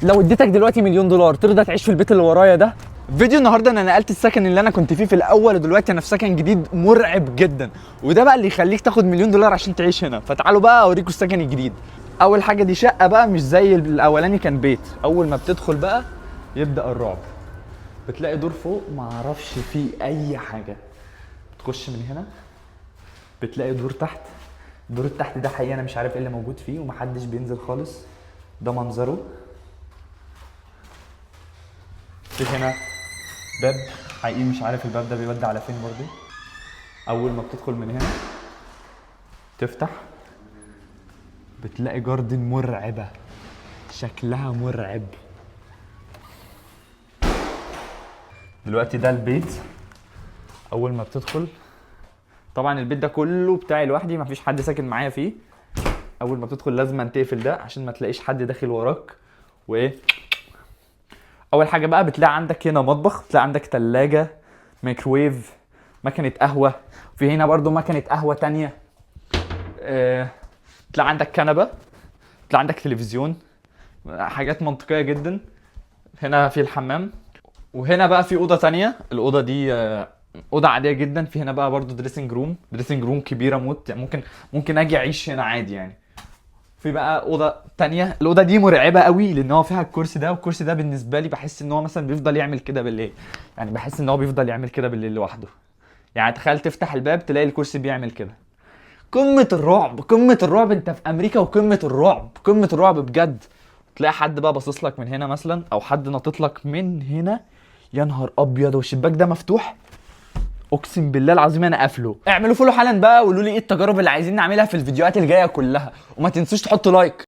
لو اديتك دلوقتي $1,000,000 ترضى تعيش في البيت اللي ورايا ده؟ فيديو النهارده انا نقلت السكن اللي انا كنت فيه في الاول، ودلوقتي انا في سكن جديد مرعب جدا، وده بقى اللي يخليك تاخد $1,000,000 عشان تعيش هنا. فتعالوا بقى اوريكم السكن الجديد. اول حاجه دي شقه بقى، مش زي الاولاني كان بيت. اول ما بتدخل بقى يبدا الرعب. بتلاقي دور فوق معرفش فيه اي حاجه، تخش من هنا بتلاقي دور تحت. الدور التحت ده حقيقي انا مش عارف ايه اللي موجود فيه، ومحدش بينزل خالص. ده منظره. في هنا باب حقيقي مش عارف الباب ده بيودي على فين برضه. اول ما بتدخل من هنا تفتح بتلاقي جاردن مرعبه، شكلها مرعب. دلوقتي ده البيت. اول ما بتدخل طبعا البيت ده كله بتاعي لوحدي، مفيش حد ساكن معايا فيه. اول ما بتدخل لازم تقفل ده عشان ما تلاقيش حد داخل وراك. وايه اول حاجه بقى بتلاقي عندك هنا مطبخ، بتلاقي عندك ثلاجه، ميكروويف، مكنه قهوه، في هنا برضو مكنه قهوه تانية. تلاقي عندك كنبه، تلاقي عندك تلفزيون، حاجات منطقيه جدا. هنا في الحمام، وهنا بقى في اوضه تانية. الاوضه دي اوضه عاديه جدا. في هنا بقى برضو دريسنج روم كبيره موت، يعني ممكن اجي اعيش هنا عادي يعني. في بقى اوضه تانية. الاوضه دي مرعبه قوي لان هو فيها الكرسي ده، والكرسي ده بالنسبه لي بحس ان هو مثلا بيفضل يعمل كده بالليل. يعني بحس ان هو بيفضل يعمل كده بالليل لوحده. يعني تخيل تفتح الباب تلاقي الكرسي بيعمل كده. قمه الرعب، قمه الرعب. انت في امريكا وقمه الرعب، قمه الرعب بجد. تلاقي حد بقى باصص لك من هنا مثلا، او حد ناطط لك من هنا. يا نهار ابيض، والشباك ده مفتوح. اقسم بالله العظيم انا قافله. اعملوا فولو حالا بقى وقولوا لي ايه التجارب اللي عايزين نعملها في الفيديوهات الجايه كلها، وما تنسوش تحطوا لايك.